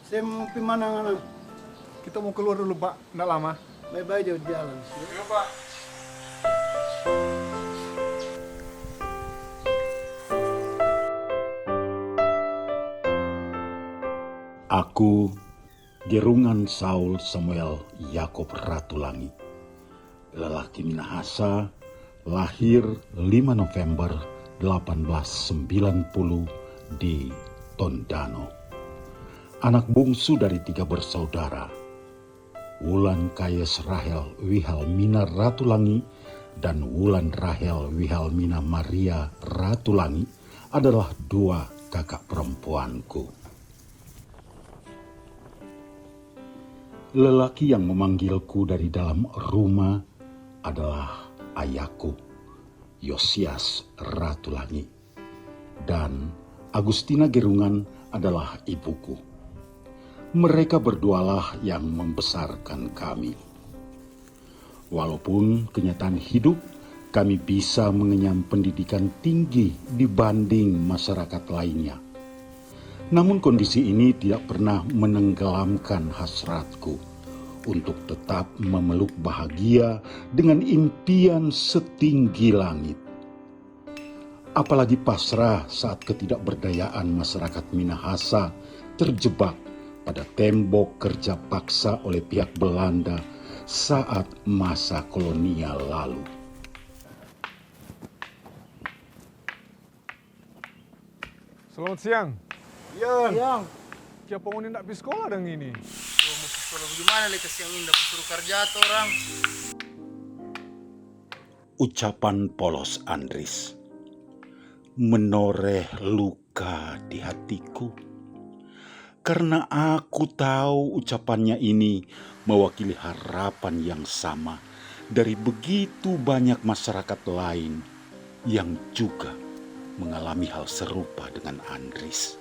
Saya mau pergi mana, anak? Kita mau keluar dulu, Pak. Nggak lama. Bye-bye jauh jalan. Iya, Pak. Aku, Gerungan Saul Samuel Yakob Ratulangi, lelaki Minahasa, lahir 5 November 1890 di Tondano. Anak bungsu dari 3 bersaudara, Wulan Kayes Rahel Wihelmina Ratulangi dan Wulan Rahel Wihelmina Maria Ratulangi adalah 2 kakak perempuanku. Lelaki yang memanggilku dari dalam rumah adalah ayahku, Yosias Ratulangi, dan Agustina Gerungan adalah ibuku. Mereka berdualah yang membesarkan kami. Walaupun kenyataan hidup kami bisa mengenyam pendidikan tinggi dibanding masyarakat lainnya, namun kondisi ini tidak pernah menenggelamkan hasratku untuk tetap memeluk bahagia dengan impian setinggi langit. Apalagi pasrah saat ketidakberdayaan masyarakat Minahasa terjebak pada tembok kerja paksa oleh pihak Belanda saat masa kolonial lalu. Selamat siang. Yang. Siapa mau nak pergi sekolah dengan ini? Mau sekolah bagaimana lekas yang indah suruh kerja tuh orang. Ucapan polos Andris menoreh luka di hatiku, karena aku tahu ucapannya ini mewakili harapan yang sama dari begitu banyak masyarakat lain yang juga mengalami hal serupa dengan Andris.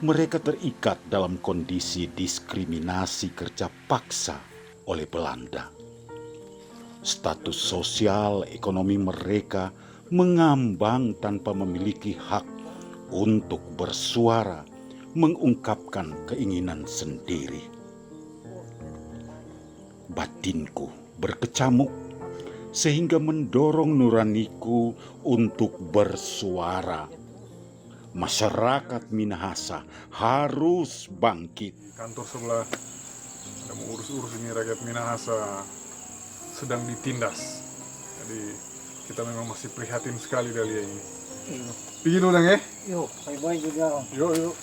Mereka terikat dalam kondisi diskriminasi kerja paksa oleh Belanda. Status sosial ekonomi mereka mengambang tanpa memiliki hak untuk bersuara, mengungkapkan keinginan sendiri. Batinku berkecamuk sehingga mendorong nuraniku untuk bersuara. Masyarakat Minahasa harus bangkit. Kantor sebelah ada mau urus-urus ini rakyat Minahasa sedang ditindas. Jadi kita memang masih prihatin sekali dari ini. Pergi dulu dong ya. Yuk, bye-bye juga. Yuk.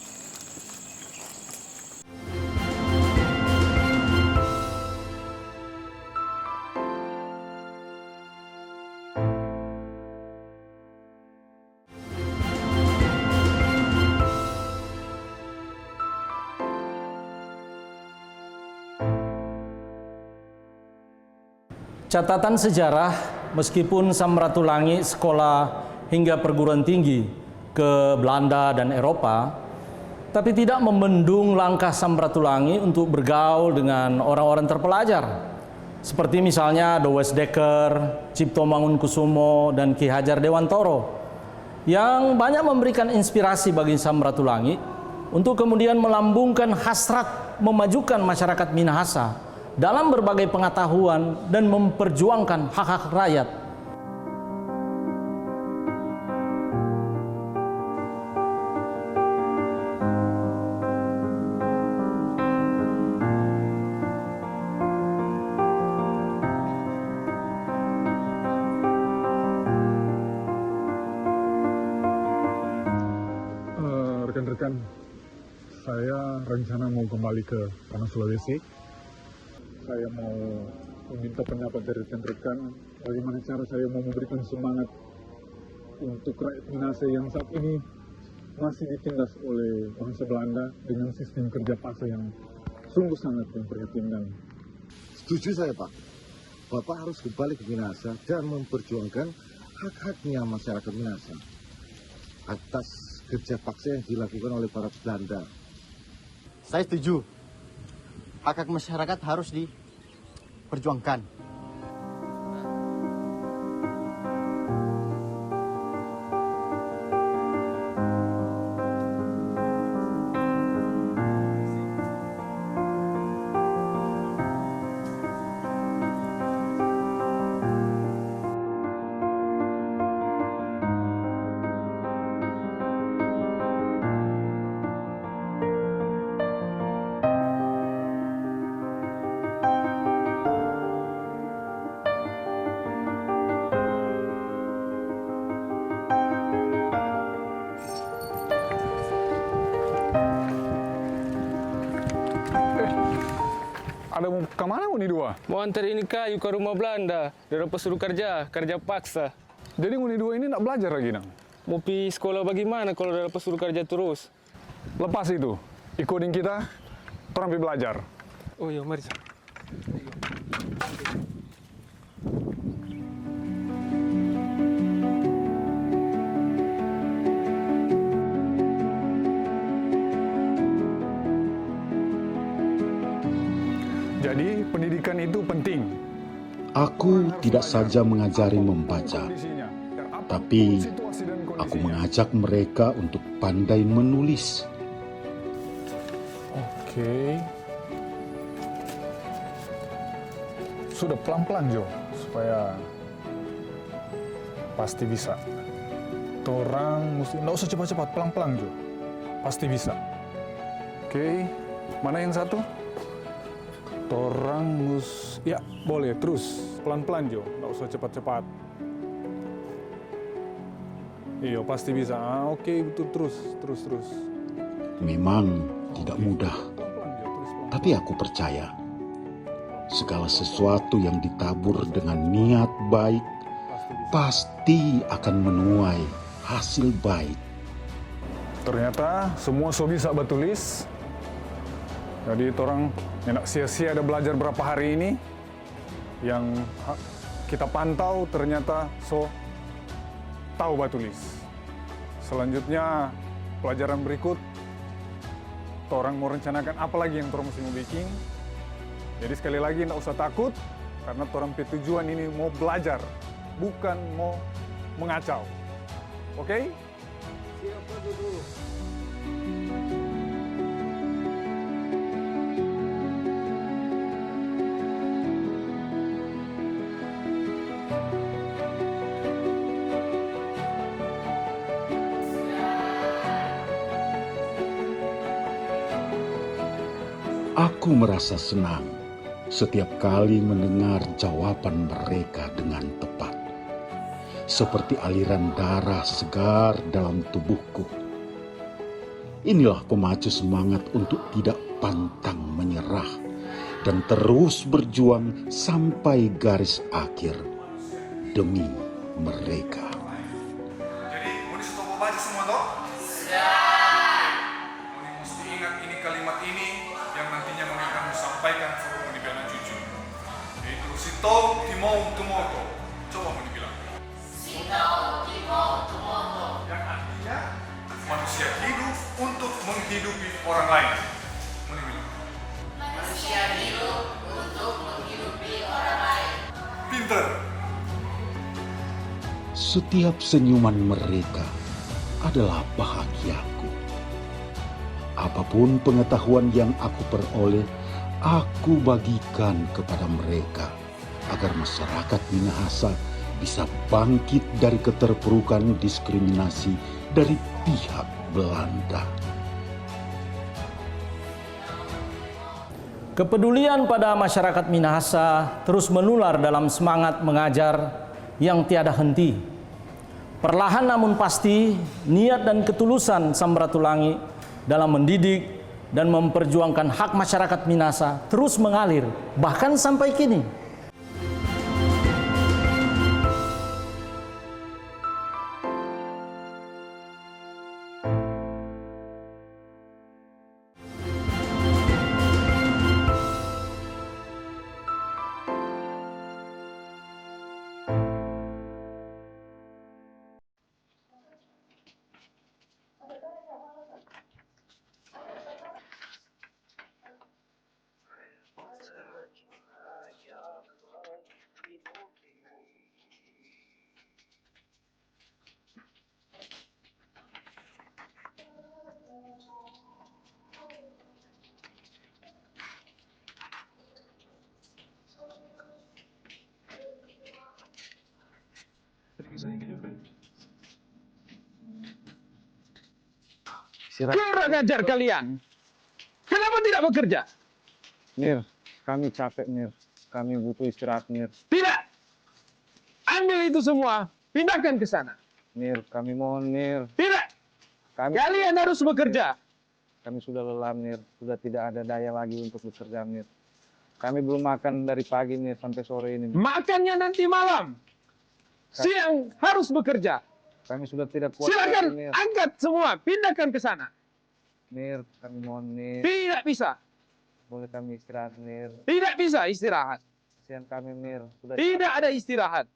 Catatan sejarah, meskipun Samratulangi sekolah hingga perguruan tinggi ke Belanda dan Eropa, tapi tidak membendung langkah Samratulangi untuk bergaul dengan orang-orang terpelajar. Seperti misalnya Dowes Dekker, Cipto Mangunkusumo, dan Ki Hajar Dewantoro, yang banyak memberikan inspirasi bagi Samratulangi untuk kemudian melambungkan hasrat memajukan masyarakat Minahasa dalam berbagai pengetahuan dan memperjuangkan hak-hak rakyat. Rekan-rekan, saya rencana mau kembali ke tanah Sulawesi. Saya mau meminta pendapat dari rekan-rekan bagaimana cara saya mau memberikan semangat untuk rakyat Minahasa yang saat ini masih ditindas oleh bangsa Belanda dengan sistem kerja paksa yang sungguh sangat memprihatinkan. Setuju saya, Pak. Bapak harus kembali ke Minahasa dan memperjuangkan hak-haknya masyarakat Minahasa atas kerja paksa yang dilakukan oleh para Belanda. Saya setuju. Hak masyarakat harus diperjuangkan. Ada mau kemana mau nih dua? Mau antar ini kayu ke rumah Belanda. Dia suruh kerja paksa. Jadi mau nih dua ini nggak belajar lagi nang? Mau pergi sekolah bagaimana kalau dia suruh kerja terus? Lepas itu, ikutin kita, orang pergi belajar. Oh iya, mari. Jadi pendidikan itu penting. Aku tidak saja mengajari membaca, Kondisinya. Dan apapun tapi situasi dan aku kondisinya. mengajak mereka untuk pandai menulis. Oke. Sudah pelan-pelan Jo, supaya pasti bisa. Torang mesti nggak usah cepat-cepat, pelan-pelan Jo, pasti bisa. Oke, mana yang satu? Torang ya boleh terus pelan-pelan Jo, nggak usah cepat-cepat. Iya pasti bisa. Oke, itu terus. Memang tidak mudah, Pelan-pelan Jo, terus pelan. tapi aku percaya segala sesuatu yang ditabur dengan niat baik pasti akan menuai hasil baik. Ternyata semua so bisa batulis. Jadi orang tidak sia-sia ada belajar berapa hari ini. Yang kita pantau ternyata so tahu batulis. Selanjutnya pelajaran berikut, orang mau rencanakan apa lagi yang orang mesti mau bikin. Jadi sekali lagi tidak usah takut, karena orang tujuan ini mau belajar, bukan mau mengacau. Oke? Siapa dulu? Aku merasa senang setiap kali mendengar jawaban mereka dengan tepat. Seperti aliran darah segar dalam tubuhku. Inilah pemacu semangat untuk tidak pantang menyerah dan terus berjuang sampai garis akhir demi mereka. Jadi, mau disuruh baca semua toh? Siap! Moni mesti ingat ini kalimat ini yang nantinya Moni akan sampaikan sebelum Moni bilang cucu. Yaitu Sito Timo Tumoto. Coba Moni bilang. Sito Timo Tumoto. Yang artinya manusia hidup untuk menghidupi orang lain. Moni bilang. Manusia hidup untuk menghidupi orang lain. Pinter. Setiap senyuman mereka adalah bahagiaku. Apapun pengetahuan yang aku peroleh, aku bagikan kepada mereka agar masyarakat Minahasa bisa bangkit dari keterpurukan diskriminasi dari pihak Belanda. Kepedulian pada masyarakat Minahasa terus menular dalam semangat mengajar yang tiada henti. Perlahan namun pasti, niat dan ketulusan Samratulangi dalam mendidik dan memperjuangkan hak masyarakat Minahasa terus mengalir, bahkan sampai kini. Kurang ajar kalian. Kenapa tidak bekerja? Nir, kami capek, Nir. Kami butuh istirahat, Nir. Tidak. Ambil itu semua, pindahkan ke sana. Nir, kami mohon, Nir. Tidak. Kalian harus bekerja. Kami sudah lelah, Nir. Sudah tidak ada daya lagi untuk bekerja, Nir. Kami belum makan dari pagi nih sampai sore ini. Makannya nanti malam. Siang harus bekerja. Kami sudah tidak kuat lagi, Silakan Mir. angkat semua, pindahkan ke sana. Mir, kami mohon Mir. Tidak bisa. Boleh kami istirahat Mir. Tidak bisa istirahat. Kasihan kami Mir. Sudah Tidak ada istirahat.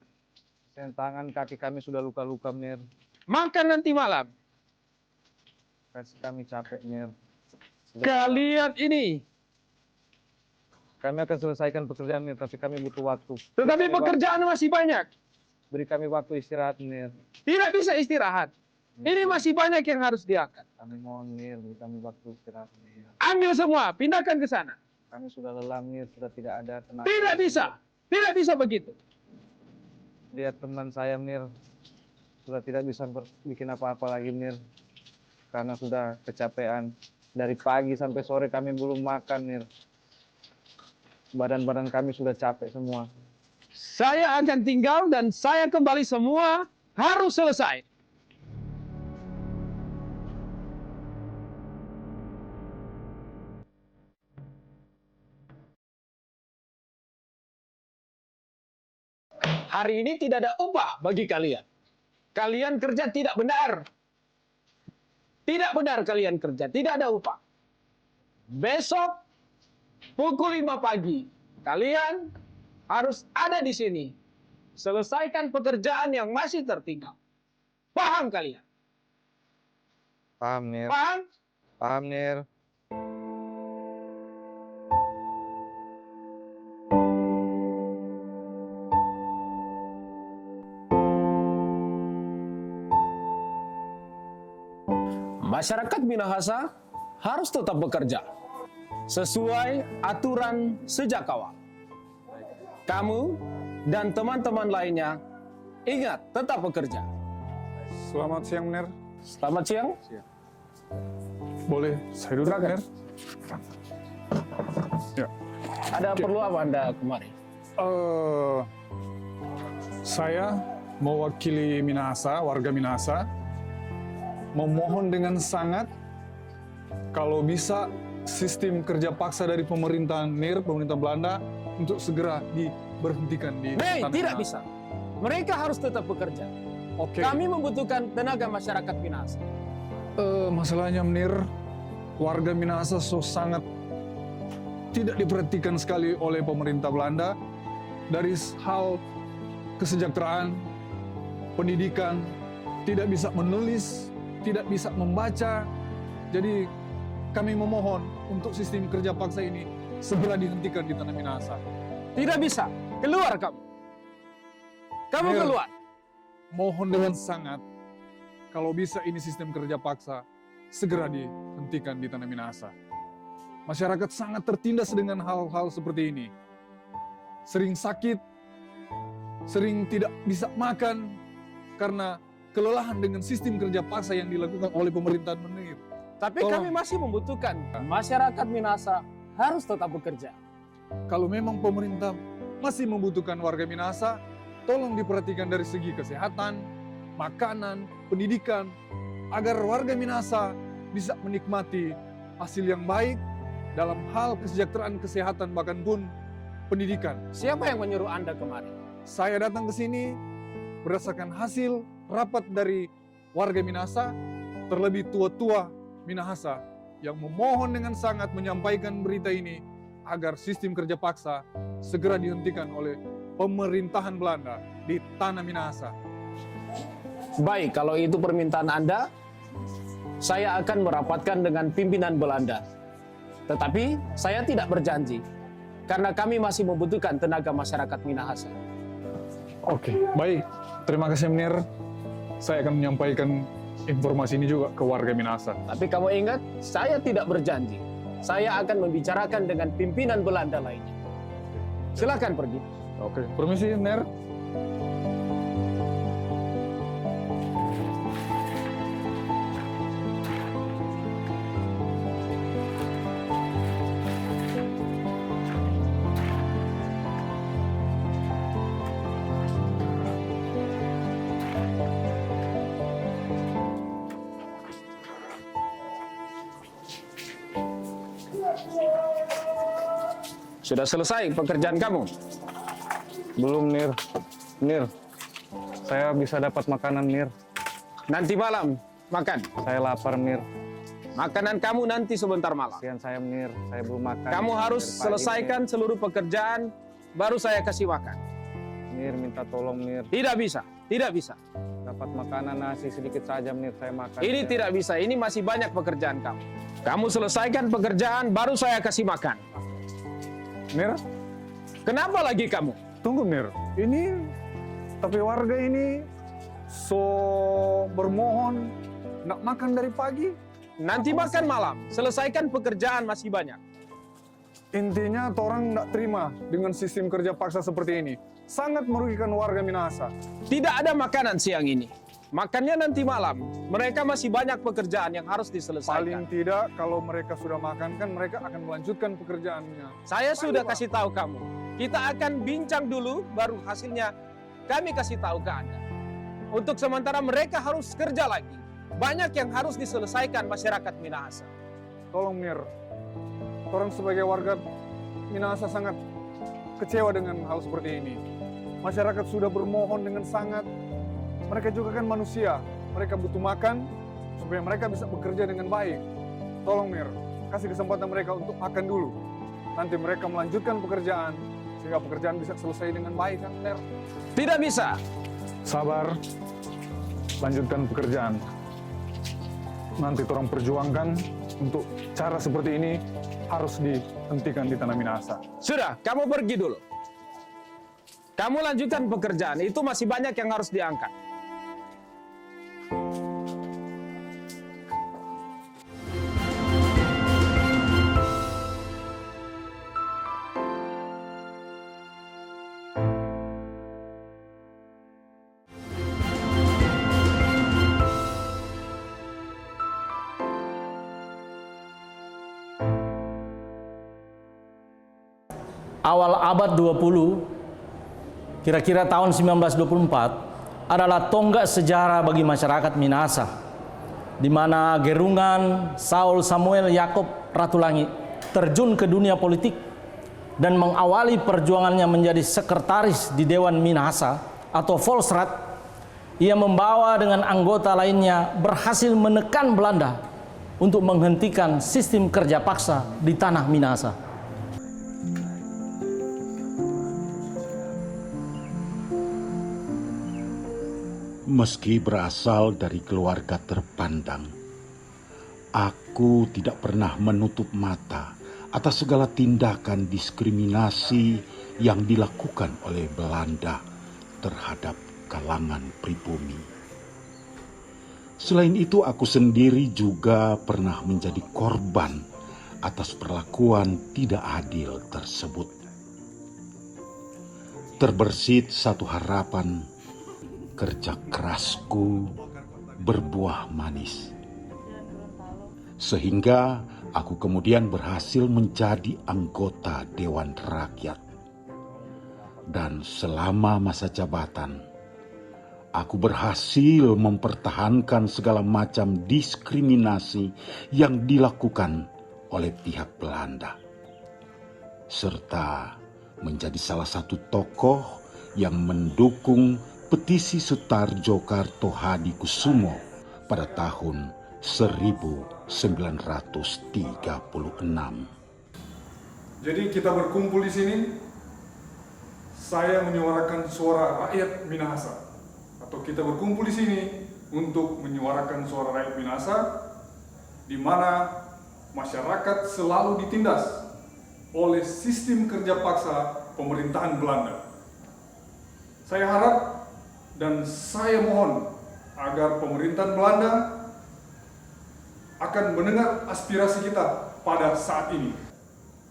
kasihan tangan kaki kami sudah luka-luka Mir. Makan nanti malam. Kasih kami capek Mir. Kalian ini. Kami akan selesaikan pekerjaan Mir, tapi kami butuh waktu. Tetapi pekerjaan masih banyak. Beri kami waktu istirahat Mir. Tidak bisa istirahat. Ini masih banyak yang harus diangkat. Kami mohon Mir, beri kami waktu istirahat Mir. Ambil semua, pindahkan ke sana. Kami sudah lelah Mir, sudah tidak ada tenaga. Tidak bisa. Tidak bisa begitu. Lihat teman saya Mir, sudah tidak bisa bikin apa-apa lagi Mir. Karena sudah kecapean. Dari pagi sampai sore kami belum makan Mir. Badan-badan kami sudah capek semua. Saya akan tinggal dan saya kembali semua harus selesai. Hari ini tidak ada upah bagi kalian. Kalian kerja tidak benar. Tidak benar kalian kerja, tidak ada upah. Besok pukul 5 pagi, kalian harus ada di sini. Selesaikan pekerjaan yang masih tertinggal. Paham kalian? Paham Mir, Paham? paham Mir. Masyarakat Minahasa harus tetap bekerja sesuai aturan sejak awal. Kamu dan teman-teman lainnya ingat tetap bekerja. Selamat siang, Mir. Selamat siang. Boleh saya duduk, Mir? Ya. Ada perlu apa Anda kemari? Saya mewakili Minahasa, warga Minahasa, memohon dengan sangat kalau bisa sistem kerja paksa dari pemerintahan NIR, pemerintah Belanda, untuk segera diberhentikan di tanah Tidak Minahasa. bisa. Mereka harus tetap bekerja. Oke. Kami membutuhkan tenaga masyarakat Minahasa. Masalahnya NIR, warga Minahasa sangat tidak diperhatikan sekali oleh pemerintah Belanda dari hal kesejahteraan, pendidikan, tidak bisa menulis, tidak bisa membaca. Jadi kami memohon untuk sistem kerja paksa ini segera dihentikan di tanah Minahasa. Tidak bisa. Keluar kamu. Kamu Mir. keluar. Mohon dengan sangat, kalau bisa ini sistem kerja paksa segera dihentikan di tanah Minahasa. Masyarakat sangat tertindas dengan hal-hal seperti ini. Sering sakit, sering tidak bisa makan karena kelelahan dengan sistem kerja paksa yang dilakukan oleh pemerintahan menir. Tapi Tolong. kami masih membutuhkan masyarakat Minahasa harus tetap bekerja. Kalau memang pemerintah masih membutuhkan warga Minahasa, tolong diperhatikan dari segi kesehatan, makanan, pendidikan, agar warga Minahasa bisa menikmati hasil yang baik dalam hal kesejahteraan kesehatan, bahkan pun pendidikan. Siapa yang menyuruh Anda kemari? Saya datang ke sini berdasarkan hasil rapat dari warga Minahasa, terlebih tua-tua Minahasa, yang memohon dengan sangat menyampaikan berita ini agar sistem kerja paksa segera dihentikan oleh pemerintahan Belanda di tanah Minahasa. Baik, kalau itu permintaan Anda, saya akan merapatkan dengan pimpinan Belanda. Tetapi saya tidak berjanji, karena kami masih membutuhkan tenaga masyarakat Minahasa. Oke, baik. Terima kasih, Menir. Saya akan menyampaikan informasi ini juga ke warga Minahasa. Tapi kamu ingat, saya tidak berjanji. Saya akan membicarakan dengan pimpinan Belanda lainnya. Silakan pergi. Oke, permisi, Menir. Sudah selesai pekerjaan kamu? Belum, Nir. Nir, saya bisa dapat makanan, Nir. Nanti malam makan. Saya lapar, Nir. Makanan kamu nanti sebentar malam. Kasihan saya, Nir. Saya belum makan. Kamu harus Dari pagi, selesaikan seluruh pekerjaan, baru saya kasih makan. Nir, minta tolong, Nir. Tidak bisa, tidak bisa. Dapat makanan nasi sedikit saja, Nir. Saya makan. Ini Nir. tidak bisa, ini masih banyak pekerjaan kamu. Kamu selesaikan pekerjaan, baru saya kasih makan. Mir, Kenapa lagi kamu? tunggu Mir. Tapi warga ini so bermohon nak makan dari pagi. Nanti makan malam, selesaikan pekerjaan masih banyak. Intinya orang tidak terima dengan sistem kerja paksa seperti ini. Sangat merugikan warga Minahasa. Tidak ada makanan siang ini. Makannya nanti malam. Mereka masih banyak pekerjaan yang harus diselesaikan. Paling tidak kalau mereka sudah makan kan mereka akan melanjutkan pekerjaannya. Saya sudah Pak. kasih tahu kamu. Kita akan bincang dulu, baru hasilnya kami kasih tahu ke Anda. Untuk sementara mereka harus kerja lagi. Banyak yang harus diselesaikan masyarakat Minahasa. Tolong Mir, orang sebagai warga Minahasa sangat kecewa dengan hal seperti ini. Masyarakat sudah bermohon dengan sangat. Mereka juga kan manusia. Mereka butuh makan supaya mereka bisa bekerja dengan baik. Tolong Mir, kasih kesempatan mereka untuk makan dulu. Nanti mereka melanjutkan pekerjaan sehingga pekerjaan bisa selesai dengan baik kan Mir? Tidak bisa. Sabar, lanjutkan pekerjaan. Nanti orang perjuangkan untuk cara seperti ini harus dihentikan di tanah Minahasa. Sudah, kamu pergi dulu. Kamu lanjutkan pekerjaan, itu masih banyak yang harus diangkat. Awal abad 20, kira-kira tahun 1924, adalah tonggak sejarah bagi masyarakat Minahasa, di mana Gerungan Saul Samuel Yakob Ratulangi terjun ke dunia politik dan mengawali perjuangannya menjadi sekretaris di Dewan Minahasa atau Volksraad. Ia membawa dengan anggota lainnya berhasil menekan Belanda untuk menghentikan sistem kerja paksa di tanah Minahasa. Meski berasal dari keluarga terpandang, aku tidak pernah menutup mata atas segala tindakan diskriminasi yang dilakukan oleh Belanda terhadap kalangan pribumi. Selain itu, aku sendiri juga pernah menjadi korban atas perlakuan tidak adil tersebut. Terbersit satu harapan, kerja kerasku berbuah manis. Sehingga aku kemudian berhasil menjadi anggota Dewan Rakyat. Dan selama masa jabatan, aku berhasil mempertahankan segala macam diskriminasi yang dilakukan oleh pihak Belanda. Serta menjadi salah satu tokoh yang mendukung petisi Sutarjo Karto Hadikusumo pada tahun 1936. Jadi kita berkumpul di sini, saya menyuarakan suara rakyat Minahasa. Atau kita berkumpul di sini untuk menyuarakan suara rakyat Minahasa, di mana masyarakat selalu ditindas oleh sistem kerja paksa pemerintahan Belanda. Saya harap dan saya mohon agar pemerintahan Belanda akan mendengar aspirasi kita pada saat ini.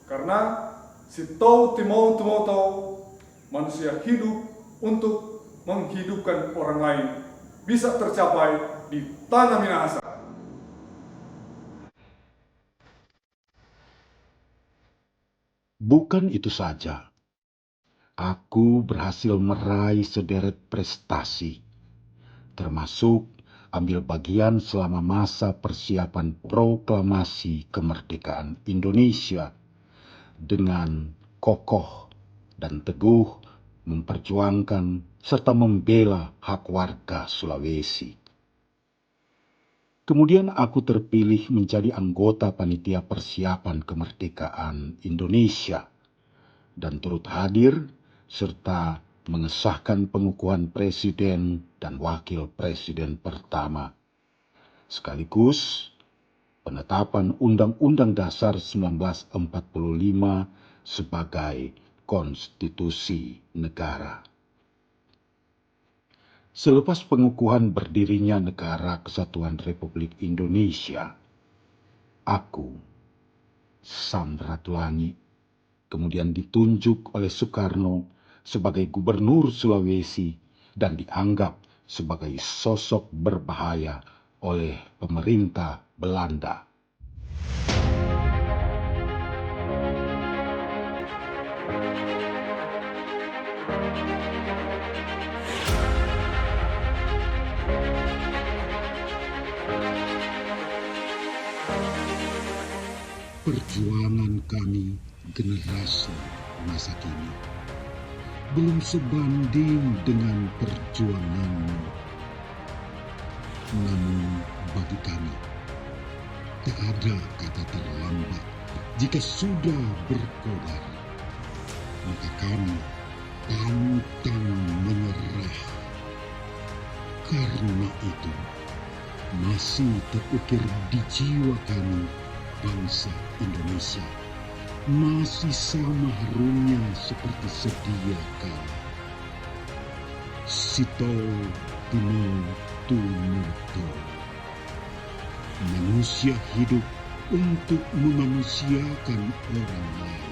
Karena si tahu timau tahu manusia hidup untuk menghidupkan orang lain bisa tercapai di tanah Minahasa. Bukan itu saja. Aku berhasil meraih sederet prestasi, termasuk ambil bagian selama masa persiapan proklamasi kemerdekaan Indonesia dengan kokoh dan teguh memperjuangkan serta membela hak warga Sulawesi. Kemudian aku terpilih menjadi anggota panitia persiapan kemerdekaan Indonesia dan turut hadir serta mengesahkan pengukuhan presiden dan wakil presiden pertama, sekaligus penetapan Undang-Undang Dasar 1945 sebagai konstitusi negara. Selepas pengukuhan berdirinya Negara Kesatuan Republik Indonesia, aku, Sam Ratulangi, kemudian ditunjuk oleh Soekarno sebagai Gubernur Sulawesi dan dianggap sebagai sosok berbahaya oleh pemerintah Belanda. Perjuangan kami generasi masa kini belum sebanding dengan perjuanganmu. Namun bagi kami, tak ada kata terlambat jika sudah berkobar. Maka kami pantang menyerah. Karena itu, masih terukir di jiwa kami bangsa Indonesia, masih sama harumnya seperti sedia kala. Sito Tino Tumurto. Manusia hidup untuk memanusiakan orang lain.